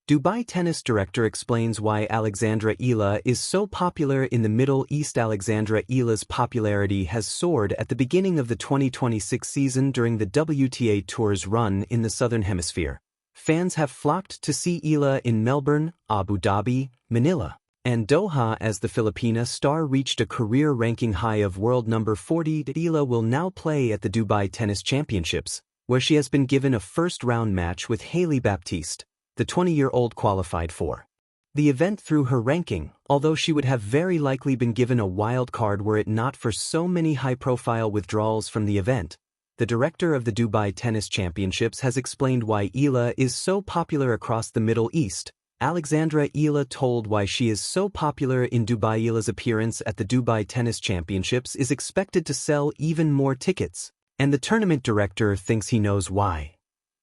Dubai tennis director explains why Alexandra Eala is so popular in the Middle East. Alexandra Eala's popularity has soared at the beginning of the 2026 season during the WTA Tour's run in the Southern Hemisphere. Fans have flocked to see Eala in Melbourne, Abu Dhabi, Manila, and Doha as the Filipina star reached a career ranking high of world number 40. Eala will now play at the Dubai Tennis Championships, where she has been given a first-round match with Hailey Baptiste. The 20-year-old qualified for the event through her ranking, although she would have very likely been given a wild card were it not for so many high-profile withdrawals from the event. The director of the Dubai Tennis Championships has explained why Eala is so popular across the Middle East. Alexandra Eala told why she is so popular in Dubai. Eala's appearance at the Dubai Tennis Championships is expected to sell even more tickets, and the tournament director thinks he knows why.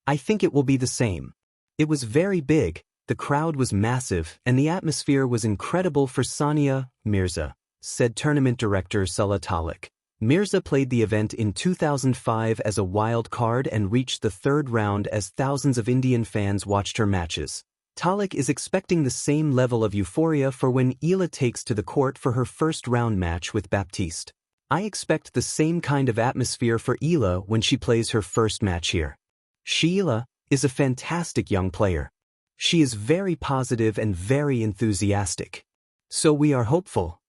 "I think it will be the same. It was very big, the crowd was massive, and the atmosphere was incredible for Sania Mirza," said tournament director Salah Talik. Mirza played the event in 2005 as a wild card and reached the third round as thousands of Indian fans watched her matches. Talik is expecting the same level of euphoria for when Eala takes to the court for her first-round match with Baptiste. "I expect the same kind of atmosphere for Eala when she plays her first match here. Sheila is a fantastic young player. She is very positive and very enthusiastic. So we are hopeful."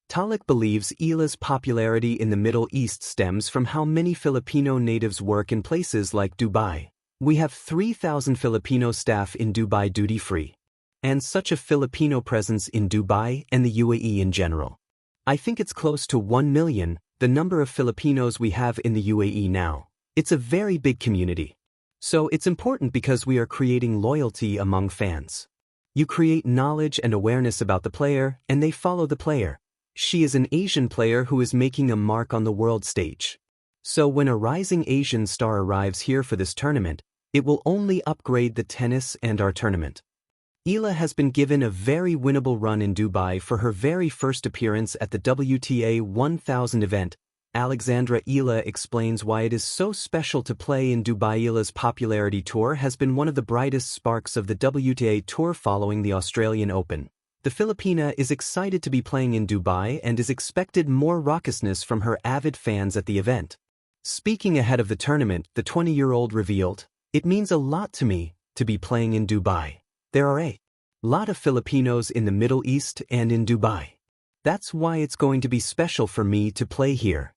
Talik believes Eala's popularity in the Middle East stems from how many Filipino natives work in places like Dubai. "We have 3,000 Filipino staff in Dubai duty-free, and such a Filipino presence in Dubai and the UAE in general. I think it's close to 1 million, the number of Filipinos we have in the UAE now. It's a very big community. So it's important because we are creating loyalty among fans. You create knowledge and awareness about the player, and they follow the player. She is an Asian player who is making a mark on the world stage. So when a rising Asian star arrives here for this tournament, it will only upgrade the tennis and our tournament." Eala has been given a very winnable run in Dubai for her very first appearance at the WTA 1000 event. Alexandra Eala explains why it is so special to play in Dubai. Eala's popularity tour has been one of the brightest sparks of the WTA Tour following the Australian Open. The Filipina is excited to be playing in Dubai and is expected more raucousness from her avid fans at the event. Speaking ahead of the tournament, the 20-year-old revealed, "It means a lot to me to be playing in Dubai. There are a lot of Filipinos in the Middle East and in Dubai. That's why it's going to be special for me to play here."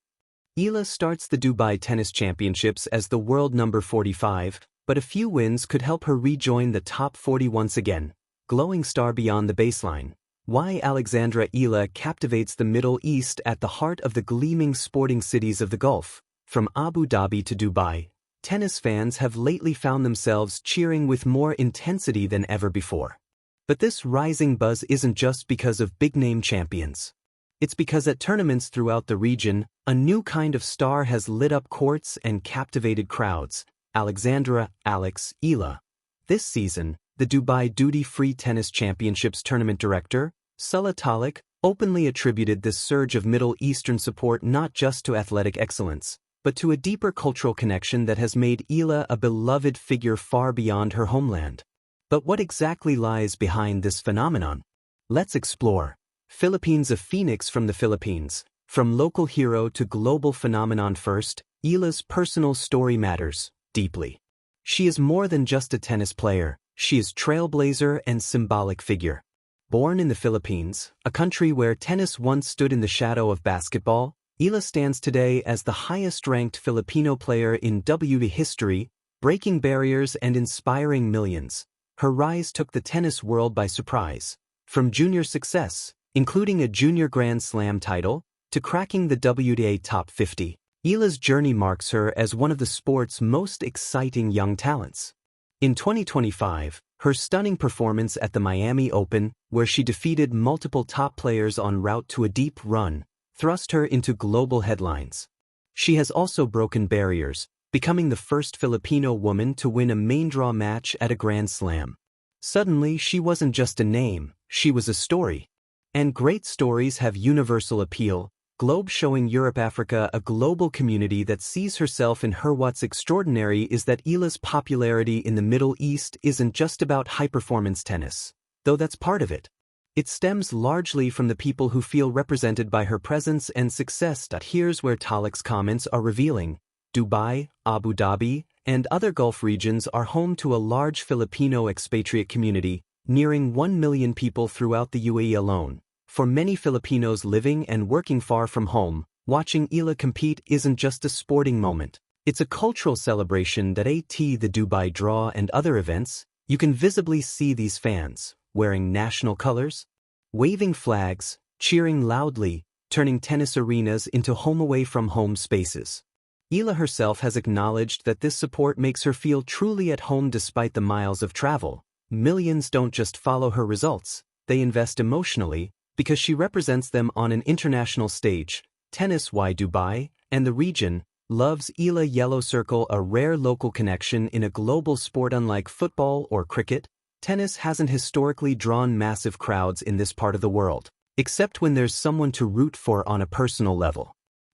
Eala starts the Dubai Tennis Championships as the world number 45, but a few wins could help her rejoin the top 40 once again. Glowing star beyond the baseline. Why Alexandra Eala captivates the Middle East at the heart of the gleaming sporting cities of the Gulf. From Abu Dhabi to Dubai, tennis fans have lately found themselves cheering with more intensity than ever before. But this rising buzz isn't just because of big-name champions. It's because at tournaments throughout the region, a new kind of star has lit up courts and captivated crowds. Alexandra Eala. This season, the Dubai Duty-Free Tennis Championships tournament director, Salah Talik, openly attributed this surge of Middle Eastern support not just to athletic excellence, but to a deeper cultural connection that has made Eala a beloved figure far beyond her homeland. But what exactly lies behind this phenomenon? Let's explore. Philippines, a phoenix from the Philippines. From local hero to global phenomenon. First, Eala's personal story matters deeply. She is more than just a tennis player, she is trailblazer and symbolic figure. Born in the Philippines, a country where tennis once stood in the shadow of basketball, Eala stands today as the highest-ranked Filipino player in WTA history, breaking barriers and inspiring millions. Her rise took the tennis world by surprise. From junior success, including a junior Grand Slam title, to cracking the WTA Top 50, Eala's journey marks her as one of the sport's most exciting young talents. In 2025, her stunning performance at the Miami Open, where she defeated multiple top players en route to a deep run, thrust her into global headlines. She has also broken barriers, becoming the first Filipino woman to win a main draw match at a Grand Slam. Suddenly, she wasn't just a name, she was a story. And great stories have universal appeal. Globe showing Europe-Africa a global community that sees herself in her. What's extraordinary is that Eala's popularity in the Middle East isn't just about high-performance tennis, though that's part of it. It stems largely from the people who feel represented by her presence and success. Here's where Talik's comments are revealing. Dubai, Abu Dhabi, and other Gulf regions are home to a large Filipino expatriate community, nearing 1 million people throughout the UAE alone. For many Filipinos living and working far from home, watching Eala compete isn't just a sporting moment. It's a cultural celebration. At the Dubai Draw and other events, you can visibly see these fans, wearing national colors, waving flags, cheering loudly, turning tennis arenas into home-away-from-home spaces. Eala herself has acknowledged that this support makes her feel truly at home despite the miles of travel. Millions don't just follow her results, they invest emotionally, because she represents them on an international stage. Tennis Dubai, and the region, loves Eala. Yellow Circle, a rare local connection in a global sport. Unlike football or cricket, tennis hasn't historically drawn massive crowds in this part of the world, except when there's someone to root for on a personal level.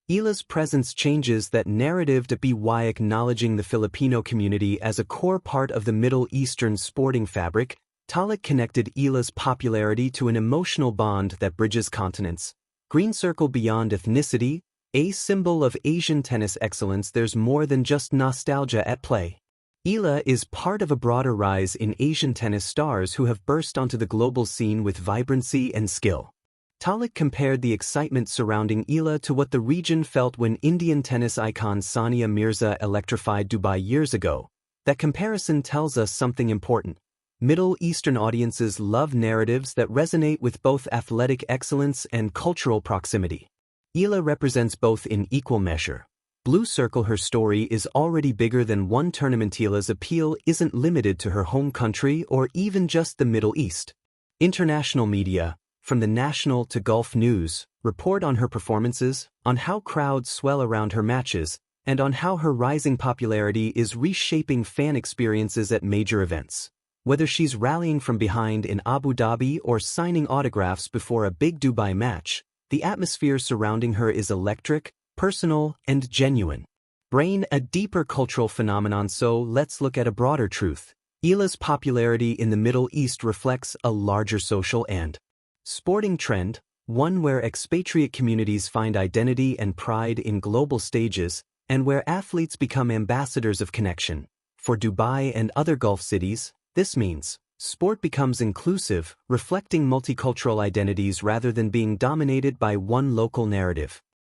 Eala's presence changes that narrative. By acknowledging the Filipino community as a core part of the Middle Eastern sporting fabric, Talik connected Eala's popularity to an emotional bond that bridges continents. Green Circle, beyond ethnicity, a symbol of Asian tennis excellence. There's more than just nostalgia at play. Eala is part of a broader rise in Asian tennis stars who have burst onto the global scene with vibrancy and skill. Talik compared the excitement surrounding Eala to what the region felt when Indian tennis icon Sania Mirza electrified Dubai years ago. That comparison tells us something important. Middle Eastern audiences love narratives that resonate with both athletic excellence and cultural proximity. Eala represents both in equal measure. Blue Circle, her story is already bigger than one tournament. Eala's appeal isn't limited to her home country or even just the Middle East. International media, from the national to Gulf news, report on her performances, on how crowds swell around her matches, and on how her rising popularity is reshaping fan experiences at major events. Whether she's rallying from behind in Abu Dhabi or signing autographs before a big Dubai match, the atmosphere surrounding her is electric, personal, and genuine. Brain, a deeper cultural phenomenon. So let's look at a broader truth. Eala's popularity in the Middle East reflects a larger social and sporting trend, one where expatriate communities find identity and pride in global stages, and where athletes become ambassadors of connection. For Dubai and other Gulf cities, this means sport becomes inclusive, reflecting multicultural identities rather than being dominated by one local narrative.